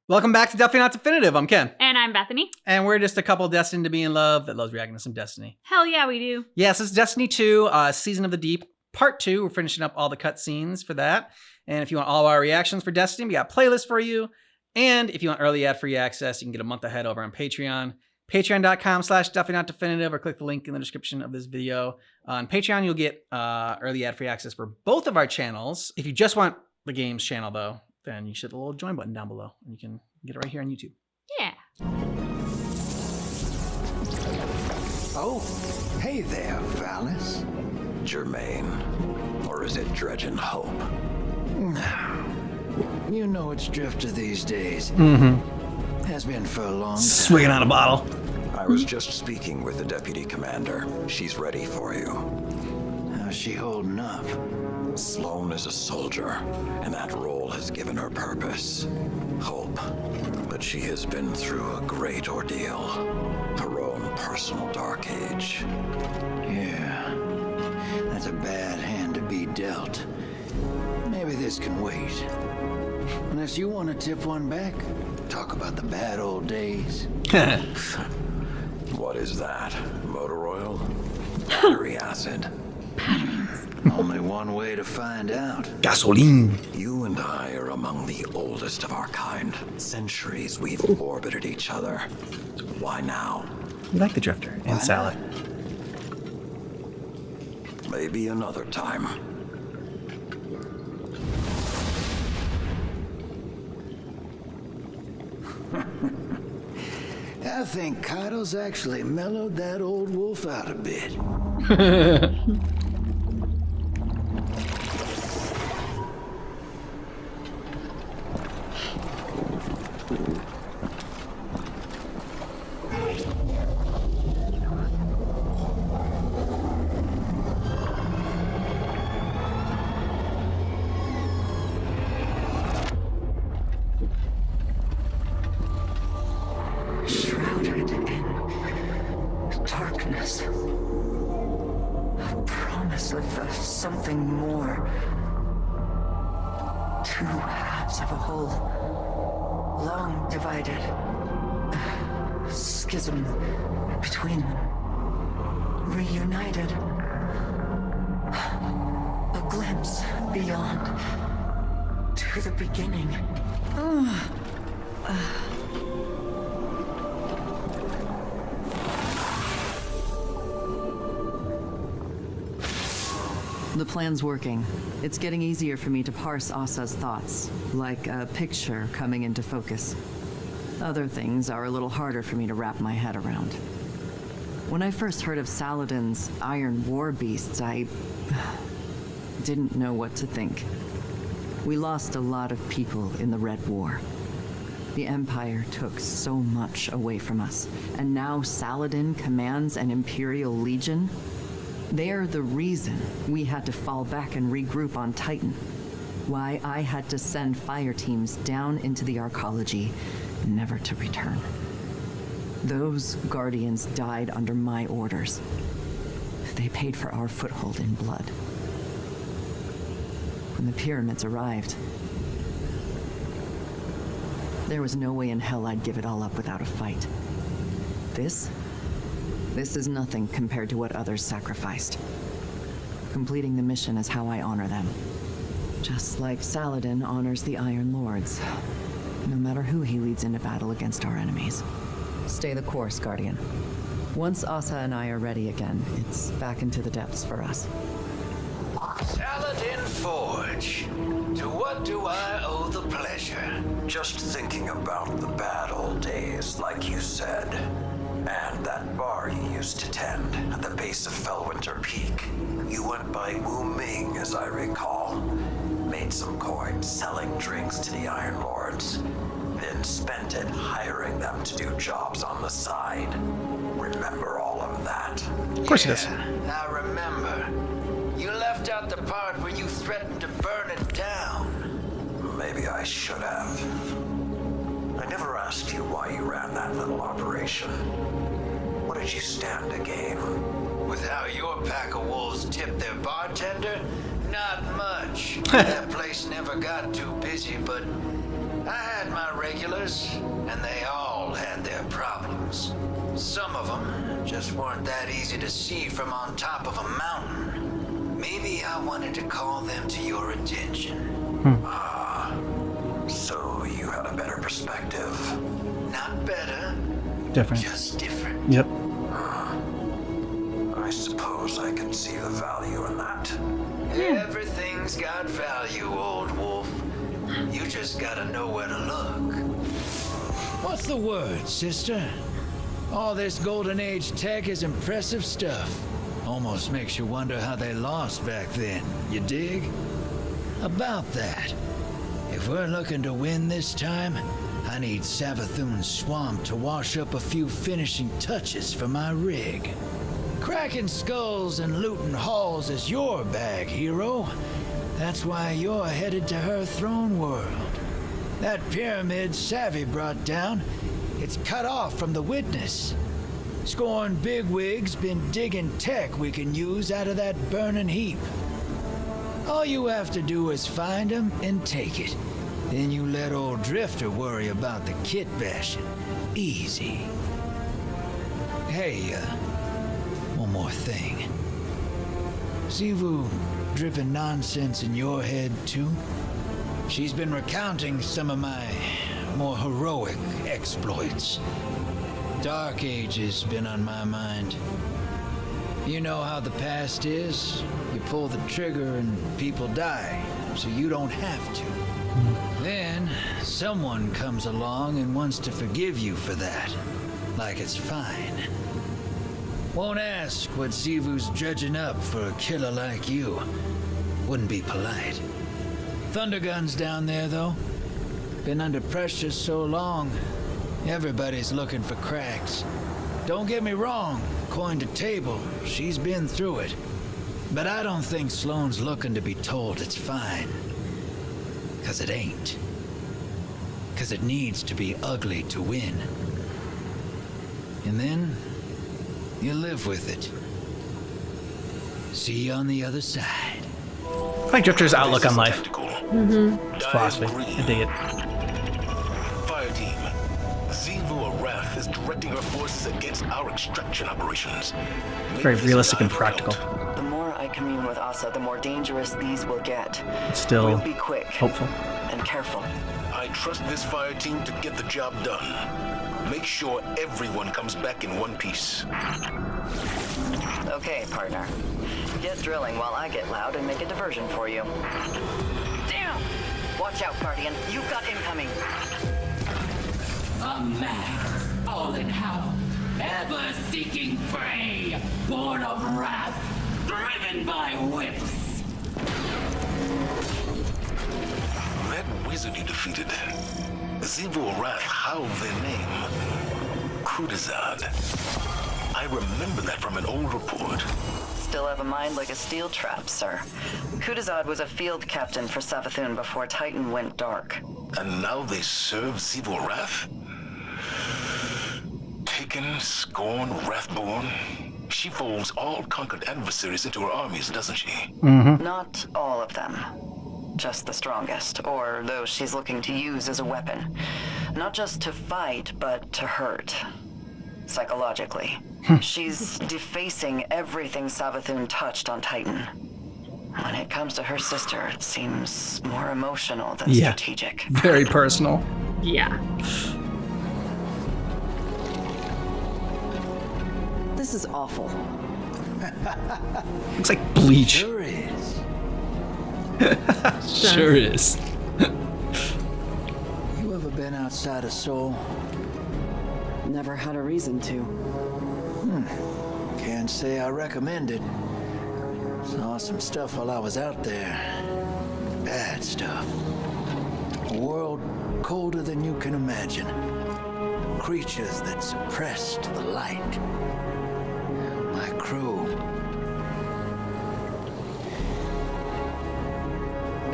Welcome back to Definitely Not Definitive. I'm Ken. And I'm Bethany. And we're just a couple destined to be in love that loves reacting to some Destiny. Hell yeah, we do. Yes, it's Destiny 2, Season of the Deep, Part 2. We're finishing up all the cutscenes for that. And if you want all our reactions for Destiny, we got playlists for you. And if you want early ad-free access, you can get a month ahead over on Patreon. Patreon.com/DefinitelyNotDefinitive, or click the link in the description of this video. On Patreon, you'll get early ad-free access for both of our channels. If you just want the games channel, though, then you should hit the little join button down below, and you can get it right here on YouTube. Yeah. Oh, hey there, Valis. Germain. Or is it Dredgen Hope? You know it's Drifter these days. Mm-hmm. Has been for a long time. Swigging on a bottle. I was just speaking with the deputy commander. She's ready for you. How's she holding up? Sloane is a soldier, and that role has given her purpose. Hope. But she has been through a great ordeal. Her own personal dark age. Yeah. That's a bad hand to be dealt. Maybe this can wait. Unless you want to tip one back. Talk about the bad old days. What is that? Motor oil? Battery acid? Only one way to find out. Gasoline. You and I are among the oldest of our kind. Centuries we've orbited each other. Why now? We like the Drifter and Salad. Maybe another time. I think Kaido's actually mellowed that old wolf out a bit. Shrouded in darkness. A promise of something more. Two halves of a whole, long divided. A schism between them. Reunited. A glimpse beyond. To the beginning. The plan's working. It's getting easier for me to parse Asa's thoughts, like a picture coming into focus. Other things are a little harder for me to wrap my head around. When I first heard of Saladin's Iron War Beasts, I didn't know what to think. We lost a lot of people in the Red War. The Empire took so much away from us, and now Saladin commands an Imperial Legion. They're the reason we had to fall back and regroup on Titan. Why I had to send fire teams down into the Arcology, never to return. Those Guardians died under my orders. They paid for our foothold in blood. When the pyramids arrived, there was no way in hell I'd give it all up without a fight. This is nothing compared to what others sacrificed. Completing the mission is how I honor them. Just like Saladin honors the Iron Lords, no matter who he leads into battle against our enemies. Stay the course, Guardian. Once Asa and I are ready again, it's back into the depths for us. Saladin Forge. To what do I owe the pleasure? Just thinking about the bad old days, like you said. And that bar you used to tend at the base of Fellwinter Peak. You went by Wu Ming, as I recall. Made some coin selling drinks to the Iron Lords. Then spent it hiring them to do jobs on the side. Remember all of that? Of course he does. I remember. You left out the part where you threatened to burn it down. Maybe I should have. I never asked you why you ran that little operation. What did you stand to gain? With how your pack of wolves tipped their bartender? Not much. That place never got too busy, but I had my regulars, and they all had their problems. Some of them just weren't that easy to see from on top of a mountain. Maybe I wanted to call them to your attention. So you had a better perspective. Not better, Different. just different. Yep. I suppose I can see the value in that. Everything's got value, old wolf. You just gotta know where to look. What's the word, sister? All this Golden Age tech is impressive stuff. Almost makes you wonder how they lost back then, you dig? About that, if we're looking to win this time, I need Savathun's swamp to wash up a few finishing touches for my rig. Cracking skulls and looting halls is your bag, hero. That's why you're headed to her throne world. That pyramid Savvy brought down, it's cut off from the witness. Scorn bigwigs been digging tech we can use out of that burning heap. All you have to do is find them and take it. Then you let old Drifter worry about the kit bashing. Easy. Hey, one more thing. Sivu dripping nonsense in your head, too? She's been recounting some of my more heroic exploits. Dark Age's been on my mind. You know how the past is. You pull the trigger and people die, so you don't have to. Then, someone comes along and wants to forgive you for that. Like it's fine. Won't ask what Sivu's dredging up for a killer like you. Wouldn't be polite. Thundergun's down there, though. Been under pressure so long, everybody's looking for cracks. Don't get me wrong, coin to table, she's been through it. But I don't think Sloane's looking to be told it's fine. 'Cause it ain't. 'Cause it needs to be ugly to win. And then, you live with it. See you on the other side. I like Drifter's outlook on life. It's philosophy. I dig it. Fire team. Xivu Arath is directing her forces against our extraction operations. Very Make this realistic and live practical. out. The more I commune with Asa, the more dangerous these will get. It's still We'll be quick hopeful. and careful. I trust this fire team to get the job done. Make sure everyone comes back in one piece. Okay, partner. Get drilling while I get loud and make a diversion for you. Damn! Watch out, Guardian. You've got incoming. A man, fallen hell, ever seeking prey, born of wrath, driven by whips. That wizard you defeated, Xivu Arath howled their name. Kudazad. I remember that from an old report. Still have a mind like a steel trap, sir. Kudazad was a field captain for Savathun before Titan went dark. And now they serve Xivu Arath? Taken, Scorn, Wrathborn. She folds all conquered adversaries into her armies, doesn't she? Not all of them. Just the strongest, or those she's looking to use as a weapon. Not just to fight, but to hurt. Psychologically. She's defacing everything Savathun touched on Titan. When it comes to her sister, it seems more emotional than strategic. Very personal. Yeah. This is awful. Looks like Bleach. Sure is. Sure is. You ever been outside of Seoul? Never had a reason to. Can't say I recommend it. Saw some stuff while I was out there. Bad stuff. A world colder than you can imagine. Creatures that suppressed the light. My crew.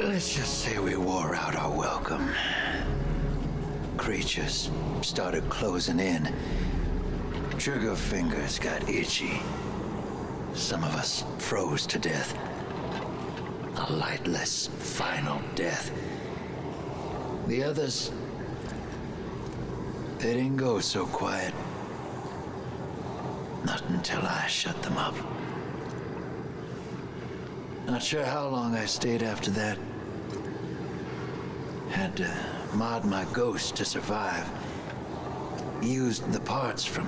Let's just say we wore out our welcome. Creatures started closing in. Trigger fingers got itchy. Some of us froze to death. A lightless, final death. The others They didn't go so quiet. Not until I shut them up. Not sure how long I stayed after that. Had to mod my ghost to survive. Used the parts from...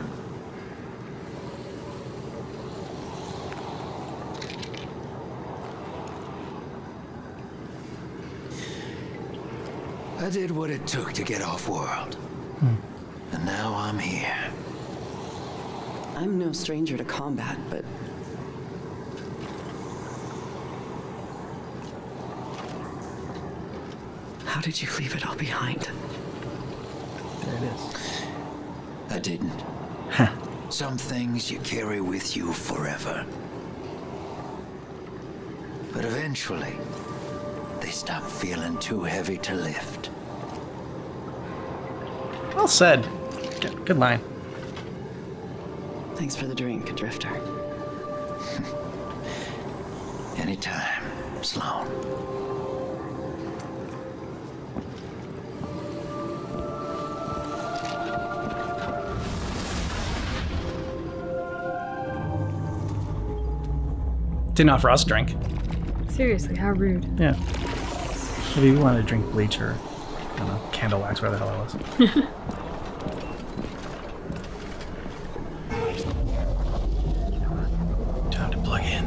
I did what it took to get off-world. And now I'm here. I'm no stranger to combat, but how did you leave it all behind? There it is. I didn't. Some things you carry with you forever. But eventually, they stop feeling too heavy to lift. Well said. Good line. Thanks for the drink, Drifter. Anytime, Sloan. Didn't offer us a drink. Seriously, how rude. Yeah. Maybe we wanted to drink bleach or, I don't know, candle wax, where the hell it was. Time to plug in.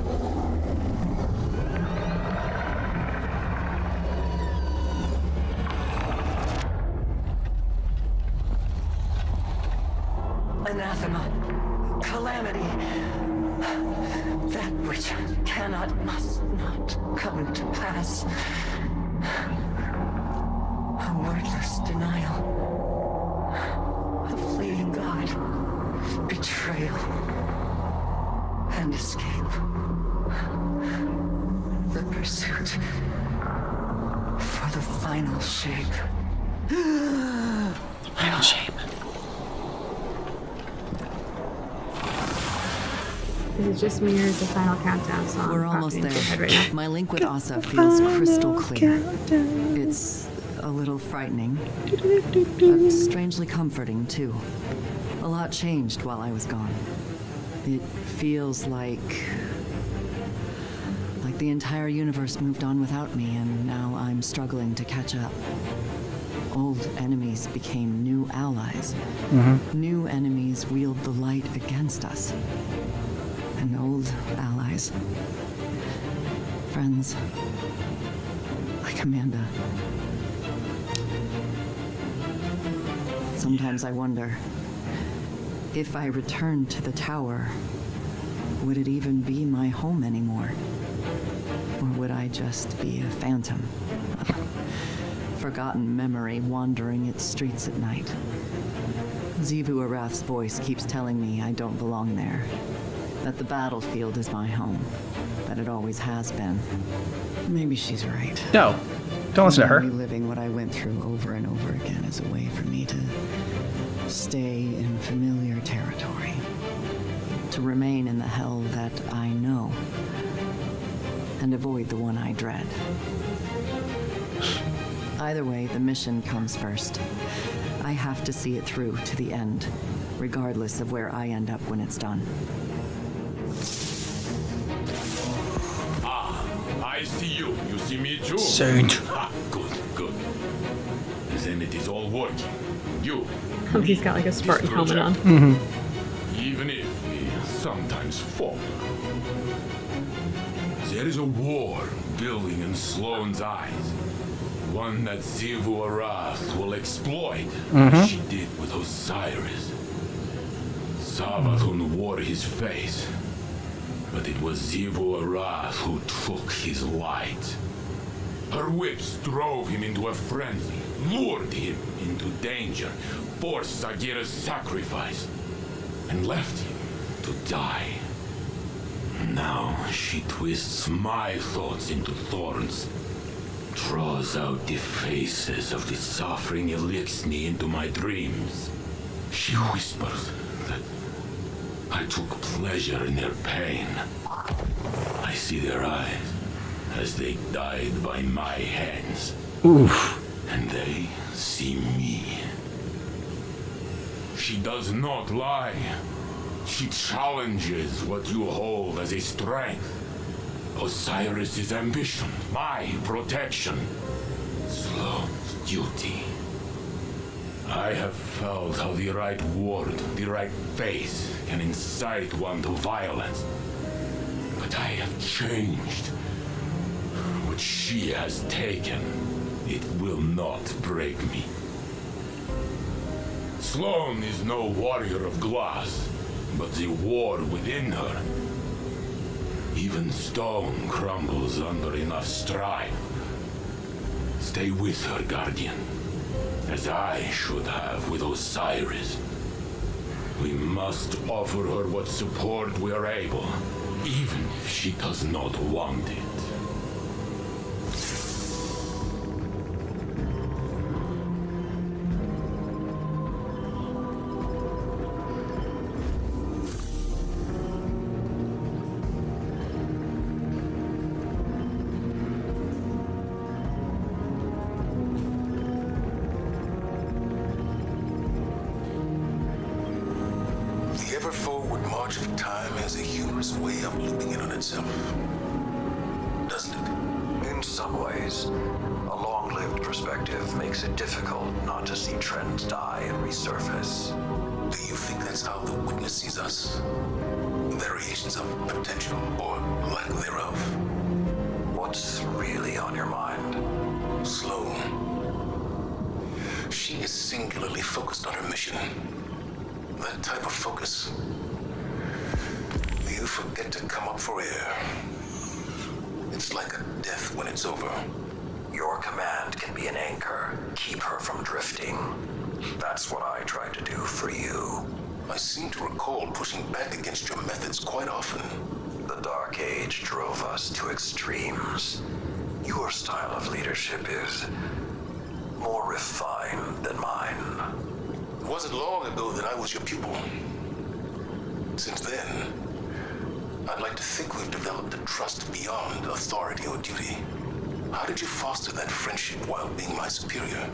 Anathema. Calamity. That which cannot, must not come to pass. A wordless denial. A fleeing God. Betrayal. And escape. The pursuit for the final shape. Final shape. This just mirrors the Final Countdown song. We're almost popping into your head there. right now. My link with Asa feels crystal clear. It's a little frightening, but strangely comforting, too. A lot changed while I was gone. It feels like the entire universe moved on without me, and now I'm struggling to catch up. Old enemies became new allies. New enemies wield the light against us. And old allies. Friends. Like Amanda. Sometimes I wonder, if I returned to the tower, would it even be my home anymore? Or would I just be a phantom? Forgotten memory wandering its streets at night. Xivu Arath's voice keeps telling me I don't belong there. That the battlefield is my home. That it always has been. Maybe she's right. No, don't listen to her. Reliving what I went through over and over again is a way for me to stay in familiar territory. To remain in the hell that I know. And avoid the one I dread. Either way, the mission comes first. I have to see it through to the end, regardless of where I end up when it's done. I see you. You see me too? Saint. Good, good. Then it is all working. You. Oh, he's got like a Spartan this helmet on. project. Even if we sometimes fall. There is a war building in Sloane's eyes. One that Xivu Arath will exploit, as she did with Osiris. Savathun wore his face, but it was Xivu Arath who took his light. Her whips drove him into a frenzy, lured him into danger, forced Sagira's sacrifice, and left him to die. Now she twists my thoughts into thorns, draws out the faces of the suffering Elixni into my dreams. She whispers that I took pleasure in their pain. I see their eyes as they died by my hands. Oof. And they see me. she does not lie. She challenges what you hold as a strength. Osiris' ambition, my protection, Sloane's duty. I have felt how the right word, the right face can incite one to violence. But I have changed. What she has taken, it will not break me. Sloane is no warrior of glass, but the war within her. Even stone crumbles under enough strife. Stay with her, Guardian, as I should have with Osiris. We must offer her what support we are able, even if she does not want it. The ever-forward march of time has a humorous way of looping in on itself, doesn't it? In some ways, a long-lived perspective makes it difficult not to see trends die and resurface. Do you think that's how the Witness sees us? Variations of potential, or lack thereof? What's really on your mind? Sloane. She is singularly focused on her mission. That type of focus. You forget to come up for air. It's like a death when it's over. Your command can be an anchor, keep her from drifting. That's what I tried to do for you. I seem to recall pushing back against your methods quite often. The Dark Age drove us to extremes. Your style of leadership is more refined than mine. It wasn't long ago that I was your pupil. Since then, I'd like to think we've developed a trust beyond authority or duty. How did you foster that friendship while being my superior?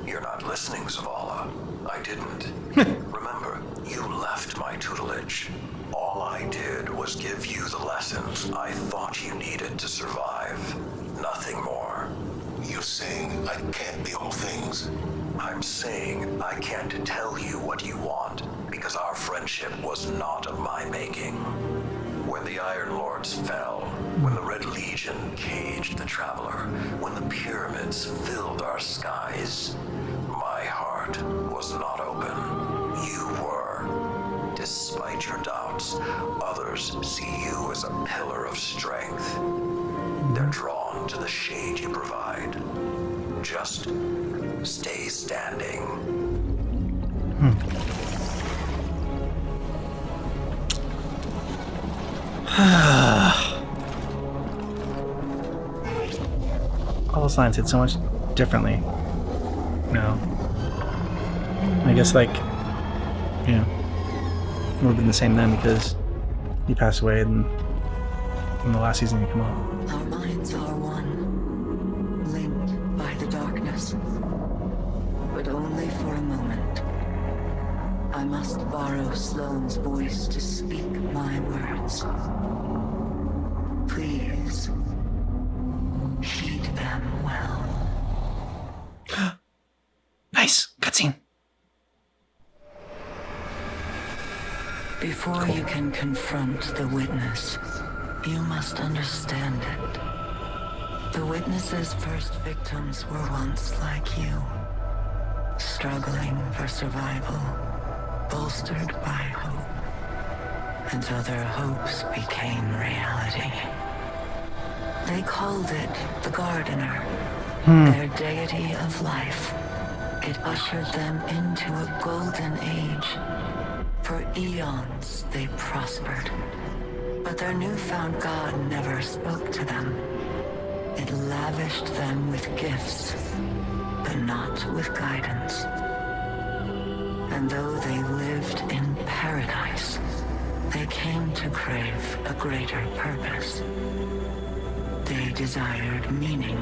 You're not listening, Zavala. I didn't. Remember, you left my tutelage. All I did was give you the lessons I thought you needed to survive. Nothing more. You're saying I can't be all things? I'm saying I can't tell you what you want, because our friendship was not of my making. When the Iron Lords fell, when the Red Legion caged the Traveler, when the pyramids filled our skies, my heart was not open. You were. Despite your doubts, others see you as a pillar of strength. They're drawn to the shade you provide. Just stay standing. All signs hit so much differently. No. I guess, like, yeah. It would have been the same then because he passed away in the last season he came out. Our minds are one, linked by the darkness. But only for a moment. I must borrow Sloane's voice to speak my words. Please, heed them well. Nice cutscene. Before you can confront the Witness, you must understand it. The Witness's first victims were once like you, struggling for survival, bolstered by hope, until their hopes became reality. They called it the Gardener, their deity of life. It ushered them into a golden age. For eons, they prospered. But their newfound god never spoke to them. It lavished them with gifts, but not with guidance. And though they lived in paradise, they came to crave a greater purpose. They desired meaning,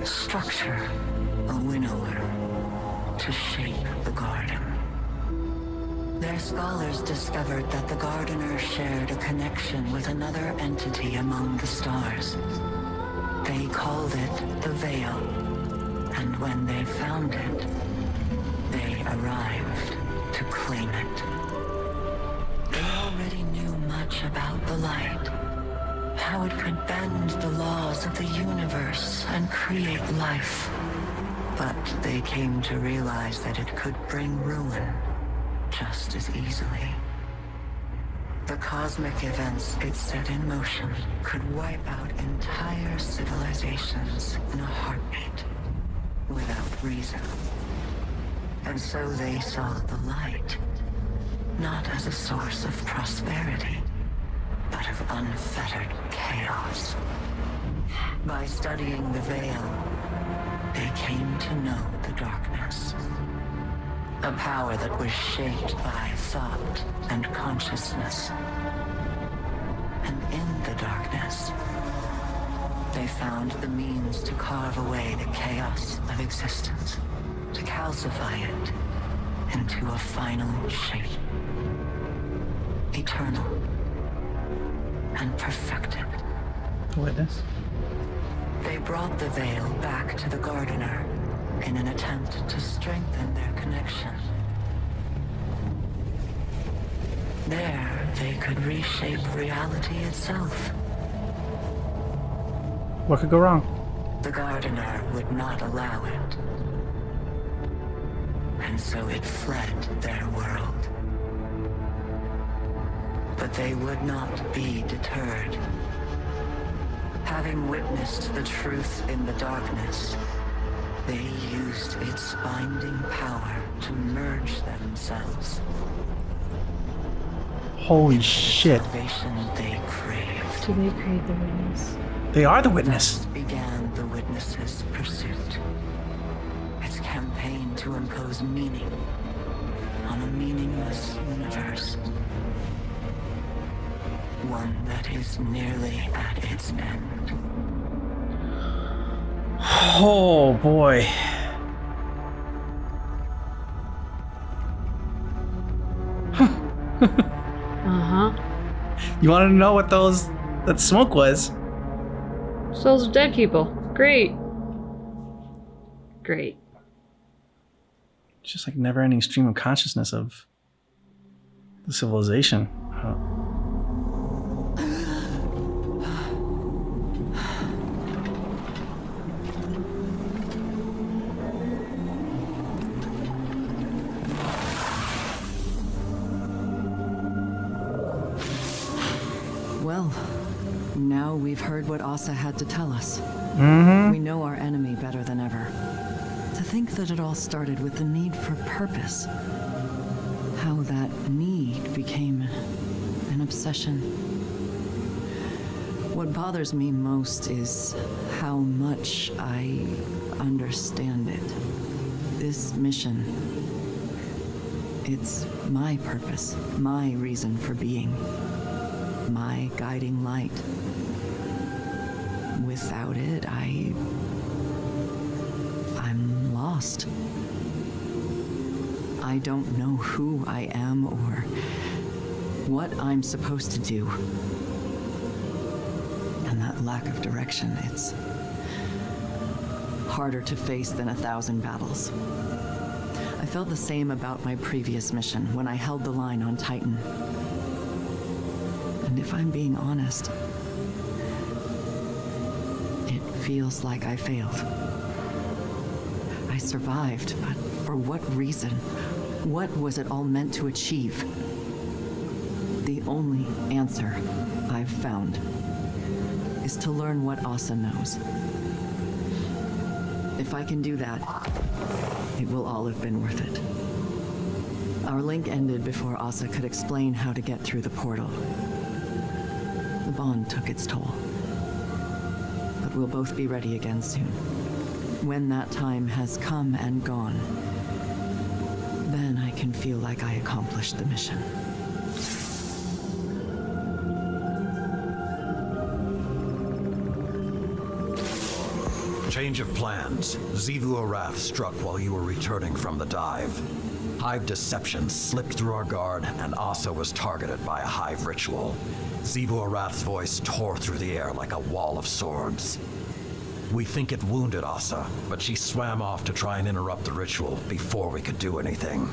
structure, a winnower, to shape the garden. Their scholars discovered that the Gardener shared a connection with another entity among the stars. They called it the Veil, and when they found it, they arrived to claim it. They already knew much about the light, how it could bend the laws of the universe and create life. But they came to realize that it could bring ruin just as easily. The cosmic events it set in motion could wipe out entire civilizations in a heartbeat, without reason. And so they saw the light, not as a source of prosperity, but of unfettered chaos. By studying the Veil, they came to know the darkness. A power that was shaped by thought and consciousness. And in the darkness, they found the means to carve away the chaos of existence, to calcify it into a final shape. Eternal and perfected. Witness. They brought the Veil back to the Gardener in an attempt to strengthen their connection. There, they could reshape reality itself. What could go wrong? The Gardener would not allow it. And so it fled their world. But they would not be deterred. Having witnessed the truth in the darkness, they used its binding power to merge themselves. Holy shit. Salvation they craved. Do they create the witness? They are the witness. Thus began the witness's pursuit. Its campaign to impose meaning on a meaningless universe. One that is nearly at its end. Oh boy. Uh-huh. You want to know what that smoke was? Souls of dead people. Great. Great. It's just like never-ending stream of consciousness of the civilization. Oh. Well, now we've heard what Asa had to tell us. We know our enemy better than ever. To think that it all started with the need for purpose. How that need became an obsession. What bothers me most is how much I understand it. This mission, it's my purpose, my reason for being. My guiding light. Without it, I'm lost. I don't know who I am or what I'm supposed to do. And that lack of direction, it's harder to face than 1,000 battles. I felt the same about my previous mission when I held the line on Titan. And if I'm being honest, it feels like I failed. I survived, but for what reason? What was it all meant to achieve? The only answer I've found is to learn what Asa knows. If I can do that, it will all have been worth it. Our link ended before Asa could explain how to get through the portal. The bond took its toll. But we'll both be ready again soon. When that time has come and gone, then I can feel like I accomplished the mission. Change of plans. Xivu Arath struck while you were returning from the dive. Hive deception slipped through our guard, and Asa was targeted by a Hive ritual. Xivu Arath's voice tore through the air like a wall of swords. We think it wounded Asa, but she swam off to try and interrupt the ritual before we could do anything.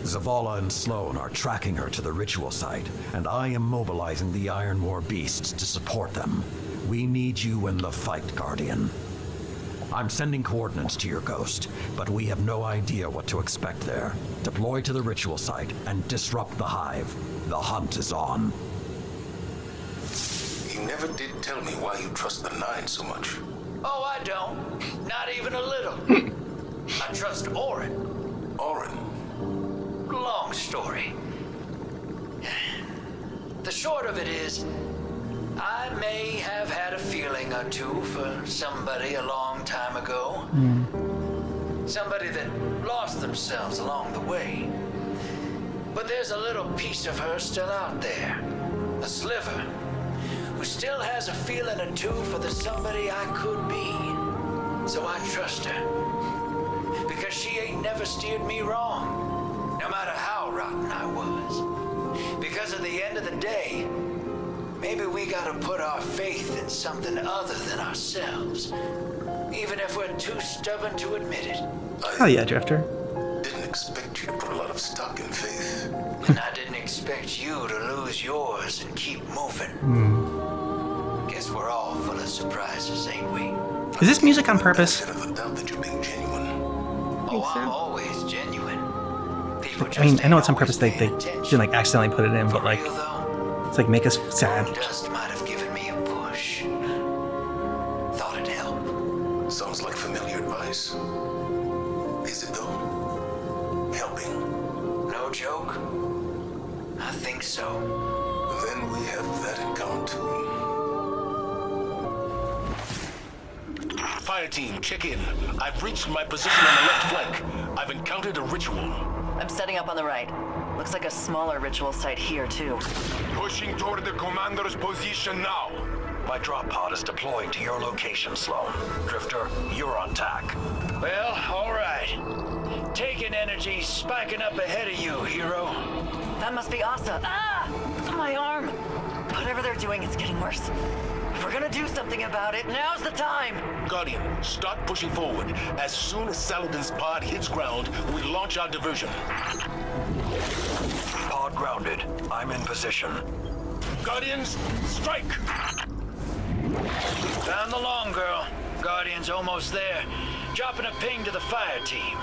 Zavala and Sloan are tracking her to the ritual site, and I am mobilizing the Iron War beasts to support them. We need you in the fight, Guardian. I'm sending coordinates to your ghost, but we have no idea what to expect there. Deploy to the ritual site and disrupt the Hive. The hunt is on. You never did tell me why you trust the Nine so much. Oh, I don't. Not even a little. I trust Orin. Orin? Long story. The short of it is, I may have had a feeling or two for somebody a long time ago. Somebody that lost themselves along the way. But there's a little piece of her still out there. A sliver. Who still has a feeling or two for the somebody I could be. So I trust her. Because she ain't never steered me wrong. No matter how rotten I was. Because at the end of the day, maybe we gotta put our faith in something other than ourselves. Even if we're too stubborn to admit it. Oh yeah, Drifter. Didn't expect you to put a lot of stock in faith. And I didn't expect you to lose yours and keep moving. Guess we're all full of surprises, ain't we? Is this music on purpose? Benefit of the doubt that you're being genuine. Oh, I'm always genuine. People I mean, just I know it's on ain't purpose. always They paying attention. didn't like accidentally put it in, but like Real though, it's like make us sad. dust might have given me a push. Thought it'd help. Sounds like familiar advice. Is it though? Helping? No joke? I think so. Then we have that in common too. Fire team, check in. I've reached my position on the left flank. I've encountered a ritual. I'm setting up on the right. Looks like a smaller ritual site here, too. Pushing toward the commander's position now. My drop pod is deploying to your location, Sloan. Drifter, you're on tack. Well, all right. Taking energy, spiking up ahead of you, hero. That must be Asa. Ah! My arm! Whatever they're doing, it's getting worse. If we're gonna do something about it, now's the time! Guardian, start pushing forward. As soon as Saladin's pod hits ground, we launch our diversion. Pod grounded. I'm in position. Guardians, strike! Found the long girl. Guardian's almost there. Dropping a ping to the fire team.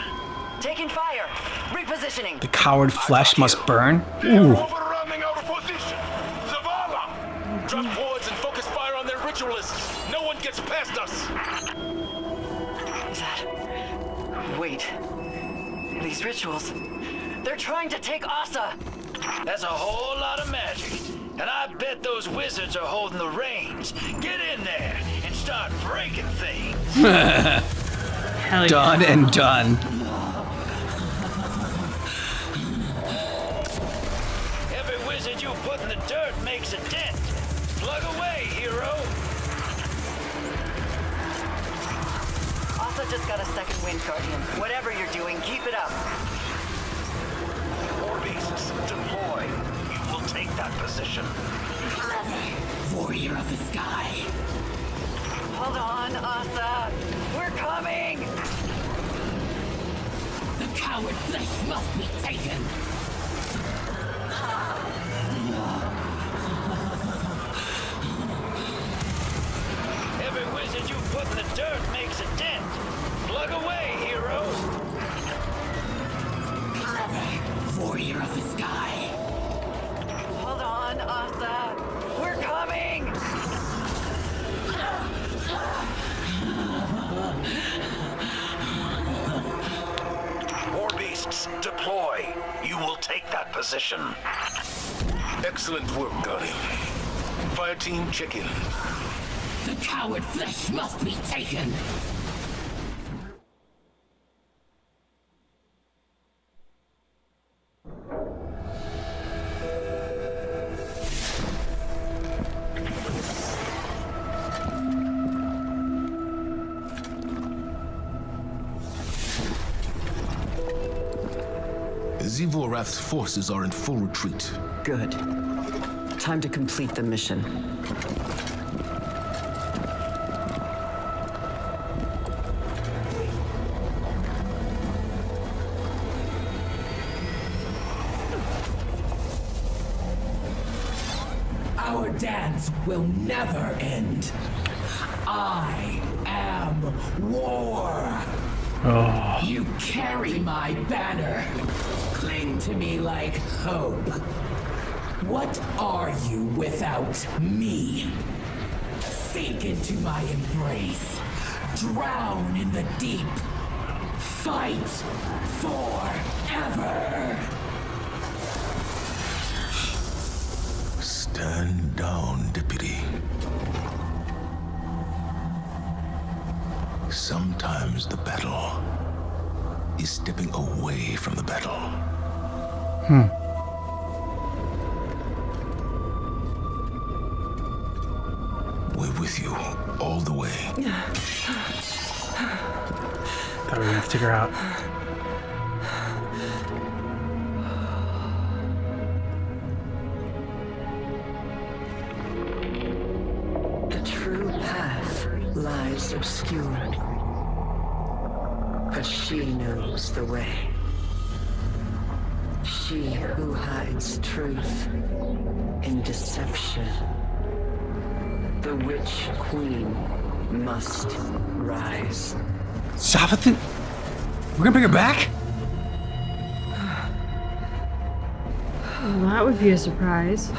Taking fire! Repositioning! The coward flesh must burn. They're Ooh. overrunning our position! Zavala! Drop forwards and focus fire on their ritualists! No one gets past us! Wait. These rituals. They're trying to take Asa! That's a whole lot of magic. And I bet those wizards are holding the reins. Get in there and start breaking things. Hell yeah. Done and done. Every wizard you put in the dirt makes a dent. Plug away, hero. Asa just got a second wind, Guardian. Whatever you're doing, keep it up. War beasts, deploy. You will take that position. Warrior of the sky. Hold on, Asa. We're coming! The coward flesh must be taken. Every wizard you put in the dirt makes a dent. Plug away, hero. Warrior of the sky. Hold on, Asa. We're coming! War beasts, deploy. You will take that position. Excellent work, Guardian. Fire team, check in. The coward flesh must be taken. Zivorath's forces are in full retreat. Good. Time to complete the mission. Our dance will never end. I am war. Oh. You carry my banner. Cling to me like hope. What are you without me? Sink into my embrace. Drown in the deep. Fight forever. Stand down, Deputy. Sometimes the battle is stepping away from the battle. We're with you all the way. Thought we were gonna have to take her out. The true path lies obscured, but she knows the way. She who hides truth in deception. The Witch Queen must rise. Savathun? We're gonna bring her back? Well, that would be a surprise.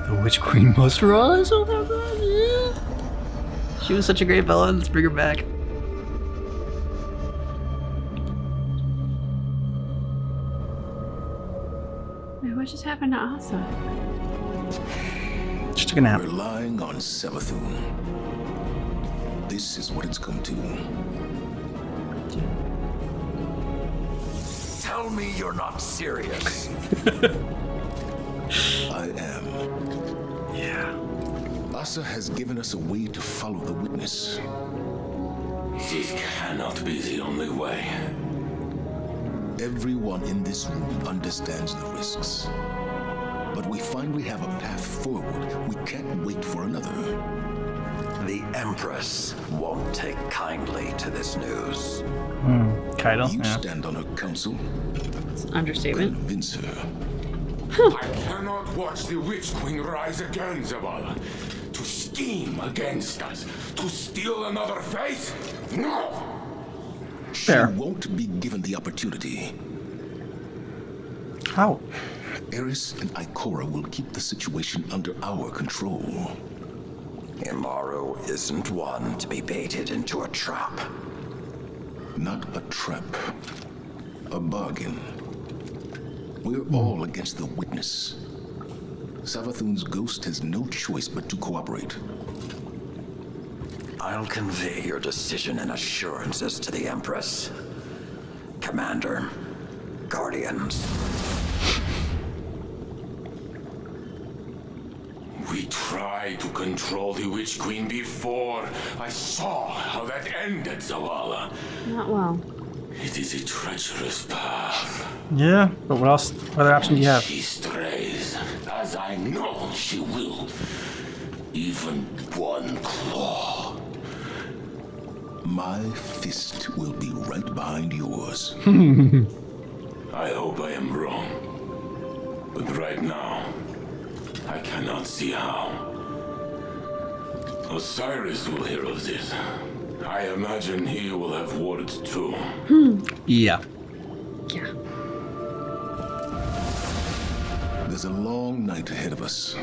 The Witch Queen must rise? Oh my god, yeah. She was such a great villain. Let's bring her back. Wait, what just happened to Asa? She took a nap. Relying on Savathun. This is what it's come to. Tell me you're not serious. I am. Yeah. Asa has given us a way to follow the witness. This cannot be the only way. Everyone in this room understands the risks. But we finally have a path forward. We can't wait for another. The Empress won't take kindly to this news. Keitel, You yeah. stand on her counsel. It's an understatement. Convince her. I cannot watch the Witch Queen rise again, Zavala. To scheme against us. To steal another face? No! Fair. She won't be given the opportunity. How? Eris and Ikora will keep the situation under our control. Imaru isn't one to be baited into a trap. Not a trap. A bargain. We're all against the witness. Savathun's ghost has no choice but to cooperate. I'll convey your decision and assurances to the Empress. Commander, Guardians. We tried to control the Witch Queen before. I saw how that ended, Zavala. Not well. It is a treacherous path. Yeah, but what else? What other option do you have? She strays, as I know she will. Even one claw. My fist will be right behind yours. I hope I am wrong. But right now, I cannot see how. Osiris will hear of this. I imagine he will have words too. Yeah. Yeah. There's a long night ahead of us.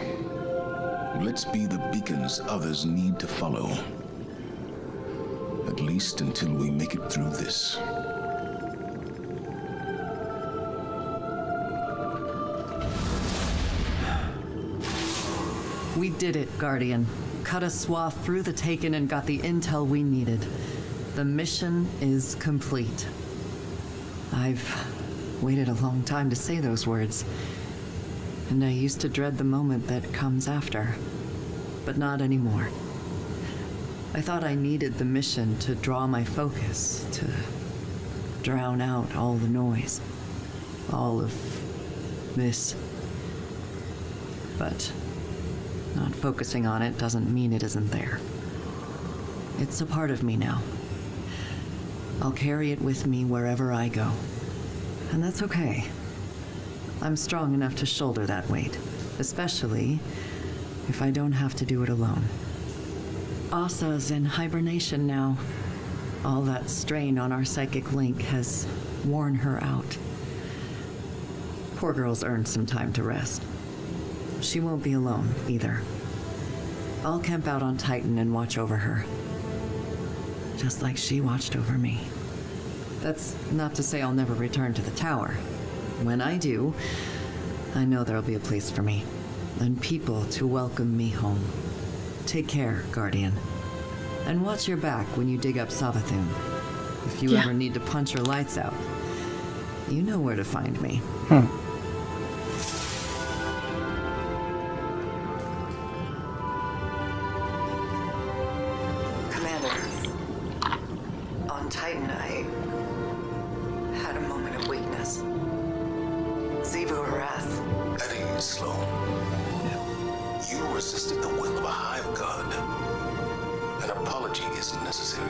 Let's be the beacons others need to follow. At least until we make it through this. We did it, Guardian. Cut a swath through the Taken and got the intel we needed. The mission is complete. I've waited a long time to say those words. And I used to dread the moment that comes after. But not anymore. I thought I needed the mission to draw my focus, to drown out all the noise. all of this. But not focusing on it doesn't mean it isn't there. It's a part of me now. I'll carry it with me wherever I go. And that's okay. I'm strong enough to shoulder that weight, especially if I don't have to do it alone. Asa's in hibernation now. All that strain on our psychic link has worn her out. Poor girl's earned some time to rest. She won't be alone, either. I'll camp out on Titan and watch over her. Just like she watched over me. That's not to say I'll never return to the tower. When I do, I know there'll be a place for me, and people to welcome me home. Take care, Guardian. And watch your back when you dig up Savathun. If you ever need to punch your lights out, you know where to find me. Commander, on Titan, I had a moment of weakness. Xivu Arath. At ease, Sloan. You resisted the will of a hive god. An apology isn't necessary.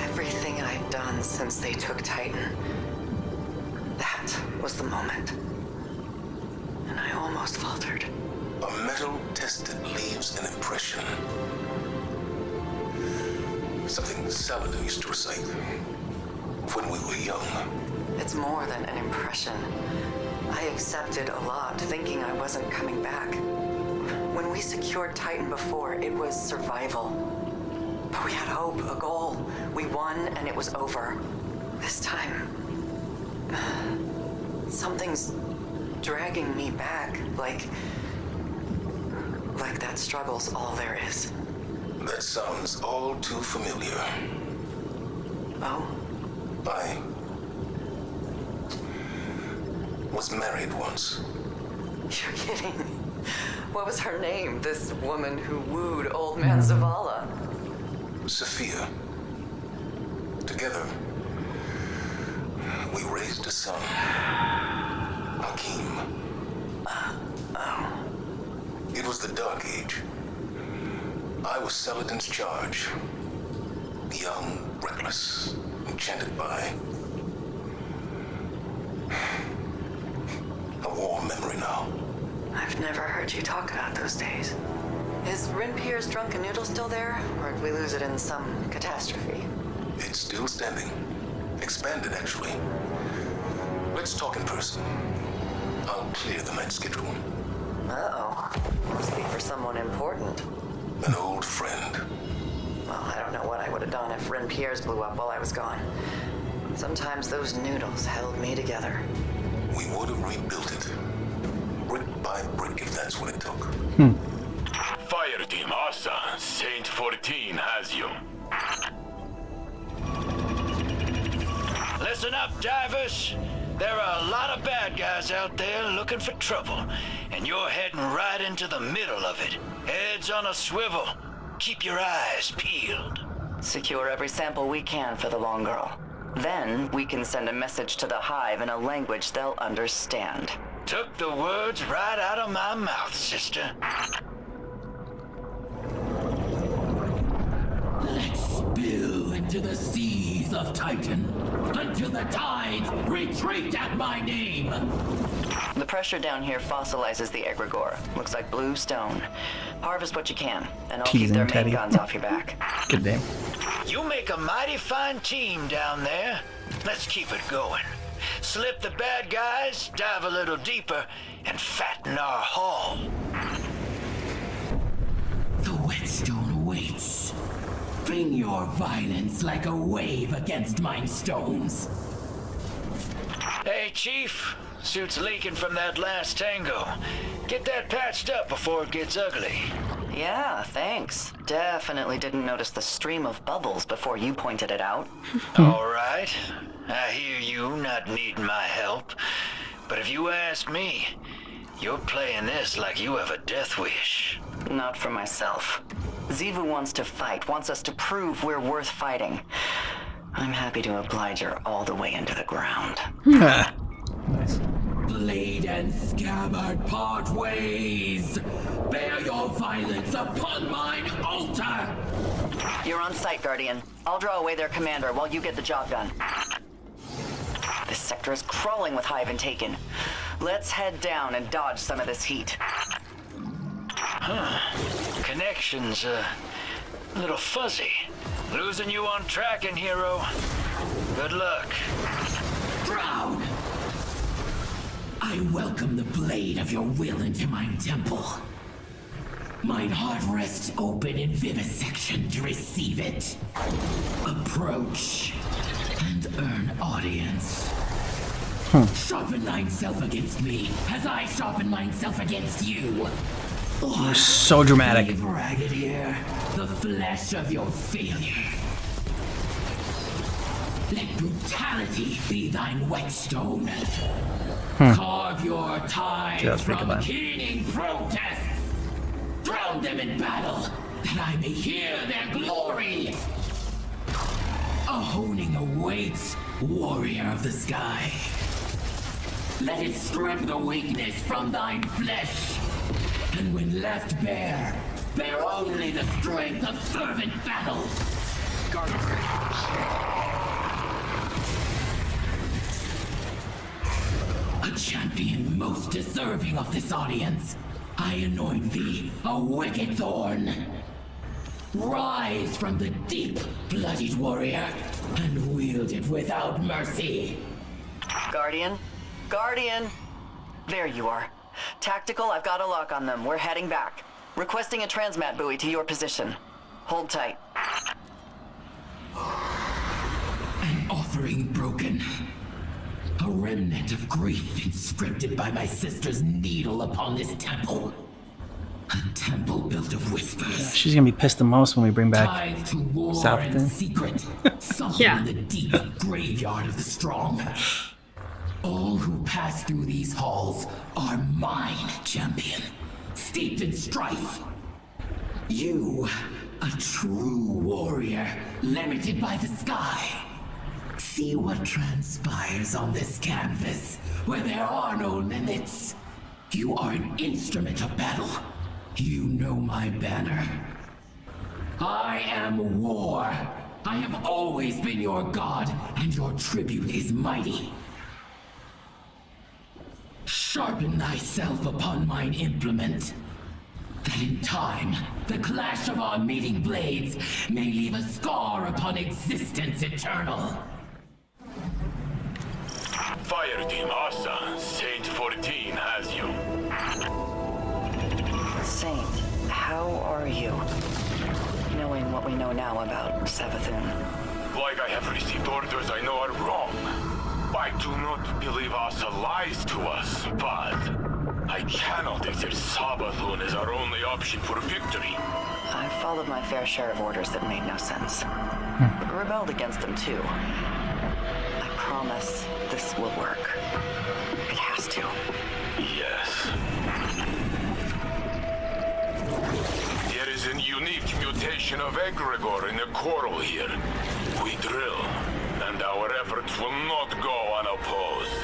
Everything I'd done since they took Titan. That was the moment. And I almost faltered. A metal tested leaves an impression. Something Saladin used to recite when we were young. It's more than an impression. I accepted a lot, thinking I wasn't coming back. When we secured Titan before, it was survival. But we had hope, a goal. We won, and it was over. This time, something's dragging me back, like that struggle's all there is. That sounds all too familiar. Oh? I was married once. You're kidding. What was her name, this woman who wooed old man Zavala? Sophia. Together, we raised a son. Hakim. It was the Dark Age. I was Saladin's charge. Young, reckless, enchanted by a warm memory now. I've never heard you talk about those days. Is Renpier's drunken noodle still there, or did we lose it in some catastrophe? It's still standing. Expanded, actually. Let's talk in person. I'll clear the night schedule. Uh-oh. Must be for someone important. An old friend. Well, I don't know what I would have done if Renpier's blew up while I was gone. Sometimes those noodles held me together. We would have rebuilt it. Brick by brick, if that's what it took. Fire team Asa, Saint 14 has you. Listen up, divers. There are a lot of bad guys out there looking for trouble, and you're heading right into the middle of it. Heads on a swivel. Keep your eyes peeled. Secure every sample we can for the Long Girl. Then we can send a message to the Hive in a language they'll understand. Took the words right out of my mouth, sister. Let's spill into the seas of Titan, until the tides retreat at my name. The pressure down here fossilizes the egregore. Looks like blue stone. Harvest what you can, and I'll keep their main guns off your back. Good day. You make a mighty fine team down there. Let's keep it going. Slip the bad guys, dive a little deeper, and fatten our haul. The whetstone awaits. Bring your violence like a wave against mine stones. Hey, Chief. Suit's leaking from that last tango. Get that patched up before it gets ugly. Yeah, thanks. Definitely didn't notice the stream of bubbles before you pointed it out. All right. I hear you not needing my help. But if you ask me, you're playing this like you have a death wish. Not for myself. Xivu wants to fight, wants us to prove we're worth fighting. I'm happy to oblige her all the way into the ground. Nice. Blade and scabbard part ways. Bear your violence upon mine altar. You're on site, Guardian. I'll draw away their commander while you get the job done. This sector is crawling with Hive and Taken. Let's head down and dodge some of this heat. Connection's a little fuzzy. Losing you on tracking, hero. Good luck. Proud. I welcome the blade of your will into mine temple. Mine heart rests open in vivisection to receive it. Approach and earn audience. Sharpen thyself against me, as I sharpen myself against you. You're so dramatic. Leave ragged here, the flesh of your failure. Let brutality be thine whetstone. Carve your ties Just think from about it. keening protests. Drown them in battle, that I may hear their glory. A honing awaits, warrior of the sky. Let it strip the weakness from thine flesh. And when left bare, bear only the strength of fervent battle. A champion most deserving of this audience, I anoint thee a wicked thorn. Rise from the deep, bloodied warrior, and wield it without mercy. Guardian? Guardian! There you are. Tactical, I've got a lock on them. We're heading back. Requesting a transmat buoy to your position. Hold tight. An offering broken. A remnant of grief inscripted by my sister's needle upon this temple. A temple built of whispers. She's gonna be pissed the most when we bring back Tied to war Southton. and secret. Something in the deep graveyard of the strong. All who pass through these halls are mine, champion. Steeped in strife. You, a true warrior, limited by the sky. See what transpires on this canvas, where there are no limits. You are an instrument of battle. You know my banner. I am war. I have always been your god, and your tribute is mighty. Sharpen thyself upon mine implement, that in time, the clash of our meeting blades may leave a scar upon existence eternal. Fire Team Asa, Saint 14 has you. Saint, how are you? Knowing what we know now about Savathun. Like I have received orders I know are wrong. I do not believe Asa lies to us, but I cannot accept Savathun as our only option for victory. I've followed my fair share of orders that made no sense. But rebelled against them too. I promise this will work. It has to. Yes. There is a unique mutation of egregore in the coral here. We drill, and our efforts will not go unopposed.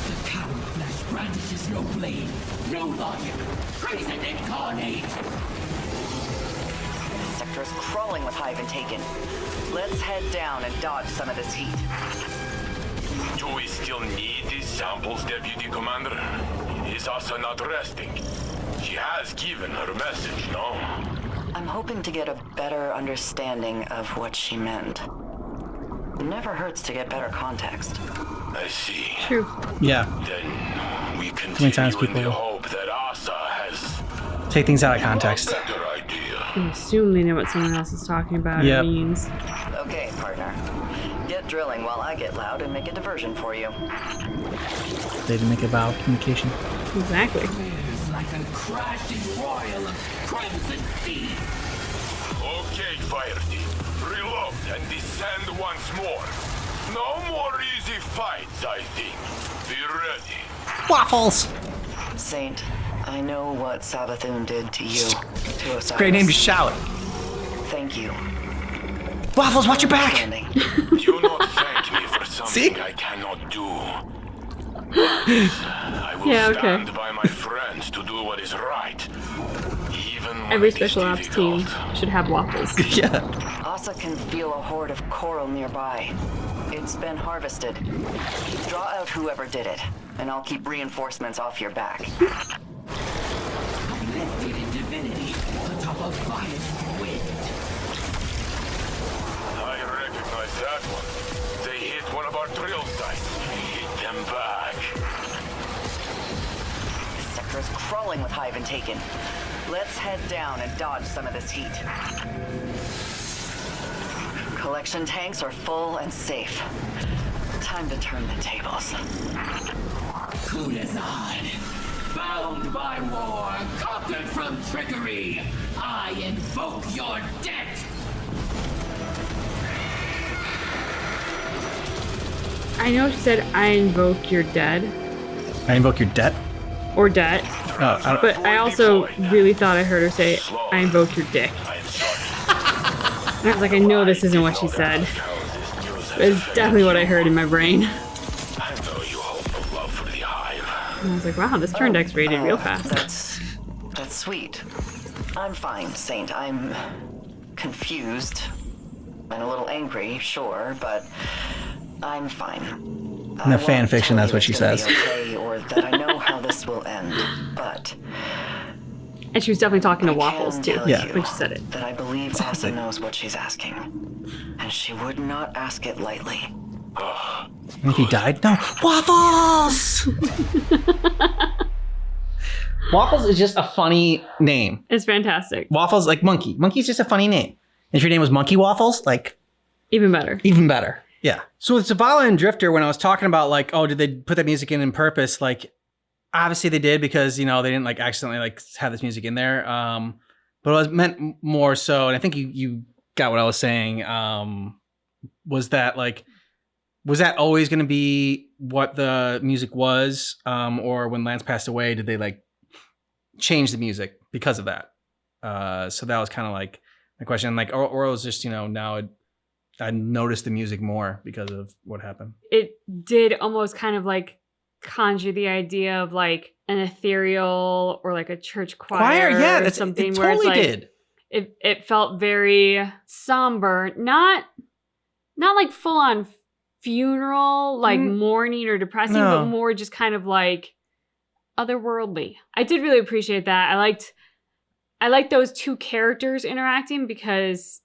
The coward flesh brandishes no blade, no logic, treason incarnate. This sector is crawling with Hive and Taken. Let's head down and dodge some of this heat. Do we still need these samples, Deputy Commander? Is Asa not resting? She has given her message, no? I'm hoping to get a better understanding of what she meant. Never hurts to get better context. I see. True. Yeah. Then we Too many continue times in people the hope that Asa has take things out of context. a better idea. I assume they know what someone else is talking about. Yep. It means. Okay, partner. Get drilling while I get loud and make a diversion for you. They didn't make a vow of communication. Exactly. There's like a crashing royal of crimson sea. Okay, Fire Team. Reload and descend once more. No more easy fights, I think. Be ready. Waffles! Saint, I know what Savathun did to you, to Osiris. Great name to shout. Thank you. Waffles, watch your back! Standing. Do not thank me for something nothing I cannot do. I will stand by my friends to do what is right. Even when Every it is special ops difficult. team should have waffles. Asa can feel a horde of coral nearby. It's been harvested. Draw out whoever did it, and I'll keep reinforcements off your back. Lifted in divinity atop a violent wind. I recognize that one. They hit one of our drill sites. Hit them back. This sector is crawling with Hive and Taken. Let's head down and dodge some of this heat. Collection tanks are full and safe. Time to turn the tables. Kunazan, bound by war, conquered from trickery, I invoke your debt! I know she said, I invoke your dead. I invoke your debt? Or debt. Oh, but I also really thought I heard her say, I invoke your dick. And I was like, I know this isn't what she said. But it's definitely what I heard in my brain. I know you hold no love for the Hive. And I was like, wow, this turned X-rated real fast. That's sweet. I'm fine, Saint. I'm confused and a little angry, sure, but I'm fine. In the fan fiction, that's what she says. Okay, or that I know how this will end, but And she was definitely talking to Waffles too, yeah, when she said it. that I believe Asa knows what she's asking, and she would not ask it lightly. And if he died? No. Waffles! Waffles is just a funny name. It's fantastic. Waffles, like Monkey. Monkey's just a funny name. If your name was Monkey Waffles, like... Even better. Even better. Yeah. So with Zavala and Drifter, when I was talking about like, oh, did they put that music in purpose? Like, obviously they did because, you know, they didn't like accidentally like have this music in there. But it was meant more so, and I think you got what I was saying, was that like, was that always going to be what the music was? Or when Lance passed away, did they like change the music because of that? So that was kind of like the question. Like, or it was just, you know, now I noticed the music more because of what happened. It did almost kind of like conjure the idea of like an ethereal or like a church choir, yeah, or that's something it where totally it's like did. It felt very somber, not like full on funeral, like mourning or depressing, No. but more just kind of like otherworldly. I did really appreciate that. I liked those two characters interacting because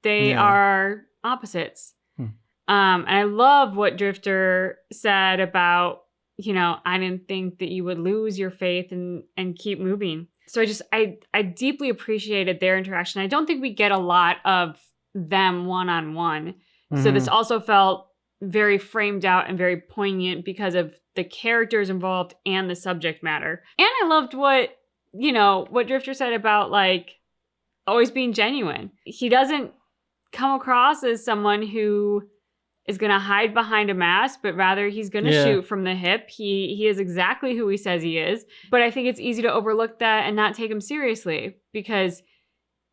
they are opposites. And I love what Drifter said about, you know, I didn't think that you would lose your faith and keep moving. So I deeply appreciated their interaction. I don't think we get a lot of them one-on-one. So this also felt very framed out and very poignant because of the characters involved and the subject matter. And I loved what Drifter said about like always being genuine. He doesn't come across as someone who is going to hide behind a mask, but rather he's going to shoot from the hip. He is exactly who he says he is. But I think it's easy to overlook that and not take him seriously because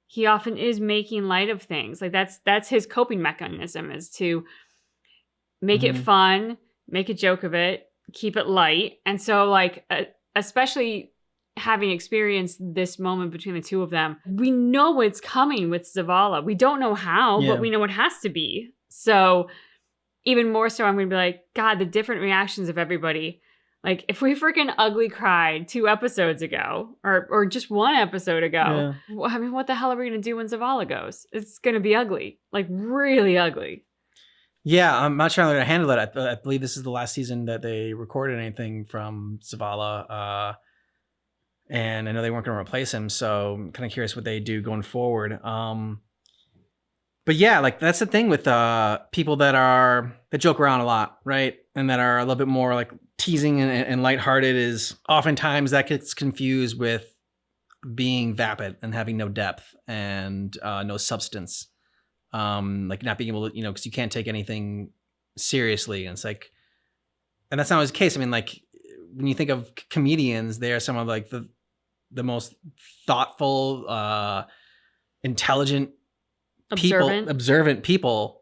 he often is making light of things. Like that's his coping mechanism, is to make it fun, make a joke of it, keep it light. And so like, especially having experienced this moment between the two of them, we know it's coming with Zavala. We don't know how, but we know it has to be. So even more so, I'm going to be like, God, the different reactions of everybody. Like if we freaking ugly cried 2 episodes ago or just 1 episode ago, I mean, what the hell are we going to do when Zavala goes? It's going to be ugly, like really ugly. Yeah, I'm not sure how they're going to handle it. I believe this is the last season that they recorded anything from Zavala. And I know they weren't going to replace him, so I'm kind of curious what they do going forward. But yeah, like that's the thing with people that joke around a lot, right? And that are a little bit more like teasing and lighthearted, is oftentimes that gets confused with being vapid and having no depth and no substance. Like not being able to, because you can't take anything seriously. And it's like, and that's not always the case. I mean, like when you think of comedians, they are some of like the most thoughtful, intelligent, observant people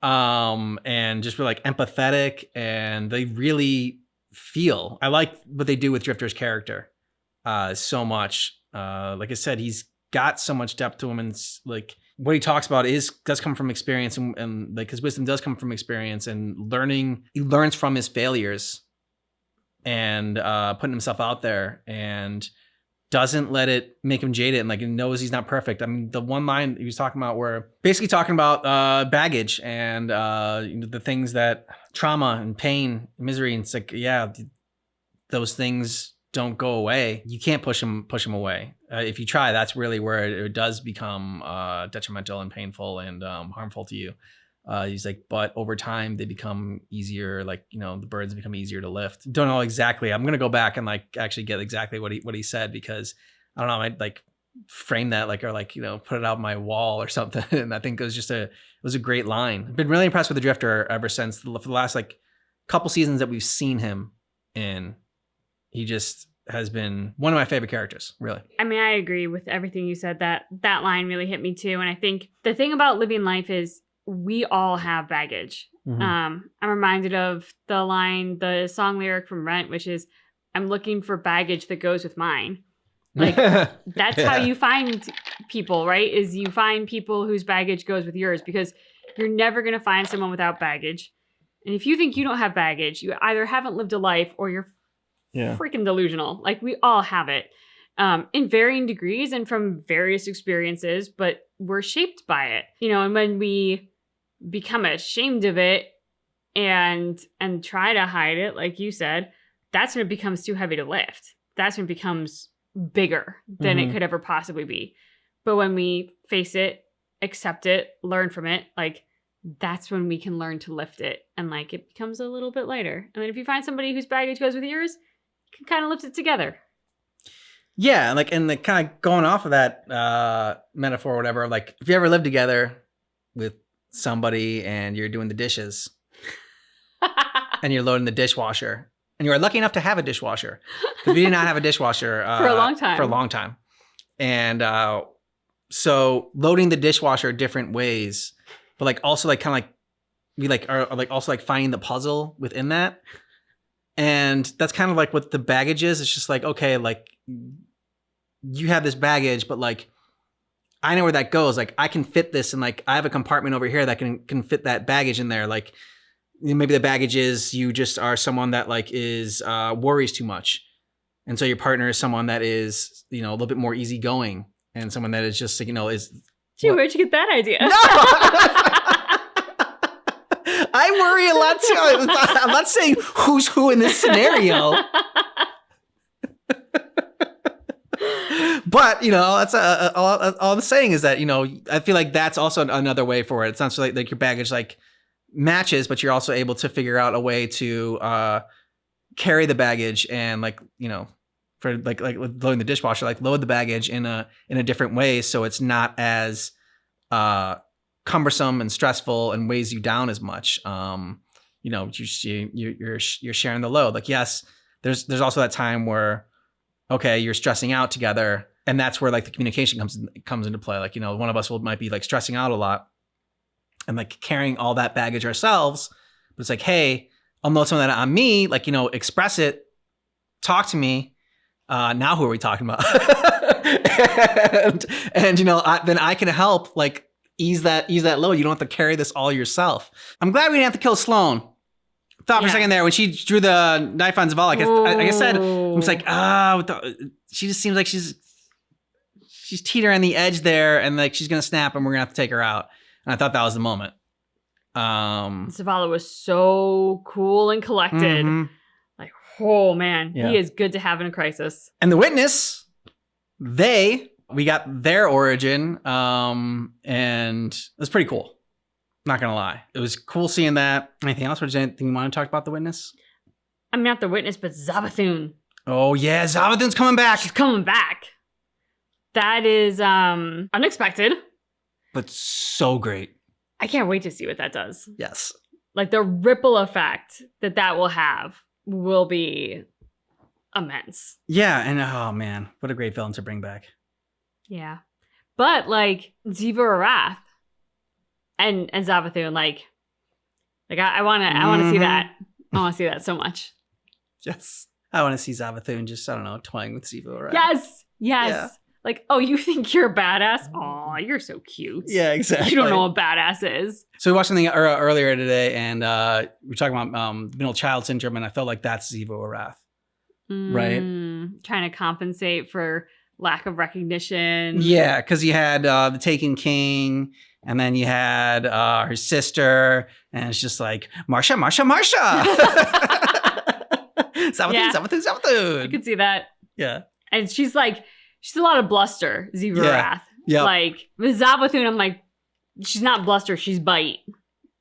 and just really like empathetic, and they really feel. I like what they do with Drifter's character so much. Like I said, he's got so much depth to him, and like what he talks about does come from experience, and like his wisdom does come from experience and learning. He learns from his failures and putting himself out there, and doesn't let it make him jaded, and like knows he's not perfect. I mean, the one line he was talking about were basically talking about baggage and the things that trauma and pain, misery, and it's like, yeah, those things don't go away. You can't push them away. If you try, that's really where it does become detrimental and painful and harmful to you. He's like, but over time they become easier. Like, the burdens become easier to lift. Don't know exactly. I'm gonna go back and like actually get exactly what he said, because I don't know. I'd like frame that or put it out on my wall or something. And I think it was a great line. I've been really impressed with the Drifter ever since for the last like couple seasons that we've seen him in. He just has been one of my favorite characters, really. I mean, I agree with everything you said. That line really hit me too. And I think the thing about living life is we all have baggage. Mm-hmm. I'm reminded of the song lyric from Rent, which is, I'm looking for baggage that goes with mine. Like, that's how you find people, right? Is you find people whose baggage goes with yours, because you're never going to find someone without baggage. And if you think you don't have baggage, you either haven't lived a life or you're freaking delusional. Like, we all have it in varying degrees and from various experiences, but we're shaped by it, and when we become ashamed of it and try to hide it, like you said, that's when it becomes too heavy to lift. That's when it becomes bigger than it could ever possibly be. But when we face it, accept it, learn from it, like, that's when we can learn to lift it, and like it becomes a little bit lighter. And then if you find somebody whose baggage goes with yours, you can kind of lift it together. Yeah, and kind of going off of that metaphor or whatever, like if you ever live together with somebody and you're doing the dishes and you're loading the dishwasher, and you are lucky enough to have a dishwasher, because we did not have a dishwasher for a long time. And so loading the dishwasher different ways, but like also like kind of like we like are like also like finding the puzzle within that. And that's kind of like what the baggage is. It's just like, okay, like you have this baggage, but like I know where that goes. Like I can fit this, and like I have a compartment over here that can fit that baggage in there. Like maybe the baggage is you just are someone that like is worries too much, and so your partner is someone that is a little bit more easygoing, and someone that is just is. Gee, where'd you get that idea? No! I worry a lot too. I'm not saying who's who in this scenario. But, that's all I'm saying is that, I feel like that's also another way for it. It's not so like your baggage like matches, but you're also able to figure out a way to carry the baggage and like, for like loading the dishwasher, like load the baggage in a different way, so it's not as cumbersome and stressful and weighs you down as much. You're sharing the load. Like, yes, there's also that time where, okay, you're stressing out together, and that's where like the communication comes into play. Like, one of us might be like stressing out a lot and like carrying all that baggage ourselves. But it's like, hey, I'll load some of that on me. Like, express it, talk to me. Now who are we talking about? and then I can help like ease that load. You don't have to carry this all yourself. I'm glad we didn't have to kill Sloane. Thought for a second there when she drew the knife on Zavala. Like I said, I'm just like, she just seems like she's teetering on the edge there, and like she's gonna snap, and we're gonna have to take her out. And I thought that was the moment. Zavala was so cool and collected. Mm-hmm. Like, oh man, he is good to have in a crisis. And the witness, we got their origin, and it was pretty cool. Not gonna lie, it was cool seeing that. Anything else? Or is there anything you want to talk about the witness? I'm not the witness, but Zavathun. Oh yeah, Zavathun's coming back. She's coming back. That is unexpected, but so great. I can't wait to see what that does. Yes, like the ripple effect that will have will be immense. Yeah, and oh man, what a great villain to bring back. Yeah, but like Xivu Arath and Zavathun, like Like I want to see that. I want to see that so much. Yes. I want to see Zavathun just, I don't know, toying with Xivu Arath. Yes. Yeah. Like, oh, you think you're a badass? Aw, you're so cute. Yeah, exactly. You don't know what badass is. So we watched something earlier today, and we were talking about middle child syndrome, and I felt like that's Xivu Arath. Right? Trying to compensate for lack of recognition. Yeah, because you had the Taken King, and then you had her sister, and it's just like, Marsha. Zavathun. I could see that. Yeah. And she's a lot of bluster, Xivu Arath. Yep. Like, with Zavathun, I'm like, she's not bluster, she's bite.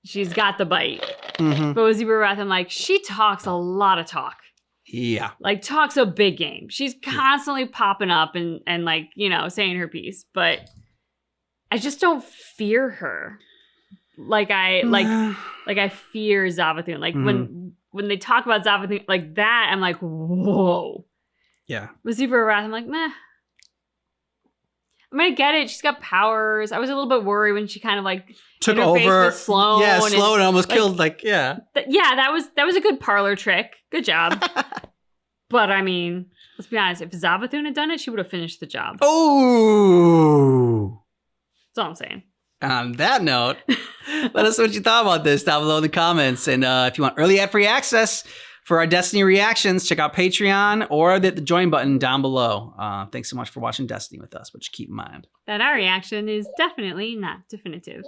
She's got the bite. Mm-hmm. But with Xivu Arath, I'm like, she talks a lot of talk. Yeah. Like, talks a big game. She's constantly popping up and like, you know, saying her piece. But I just don't fear her. Like I fear Zavathun. Like when they talk about Zavathun like that, I'm like, whoa. Yeah. With Xivu Arath, I'm like, meh. I mean, I get it. She's got powers. I was a little bit worried when she kind of like Took interfaced over with Sloane. Yeah, Sloane almost like, killed, like, yeah. That was a good parlor trick. Good job. But I mean, let's be honest. If Zavathun had done it, she would have finished the job. Oh. That's all I'm saying. On that note, let us know what you thought about this down below in the comments. And if you want early ad-free access for our Destiny reactions, check out Patreon or the join button down below. Thanks so much for watching Destiny with us, but just keep in mind that our reaction is definitely not definitive.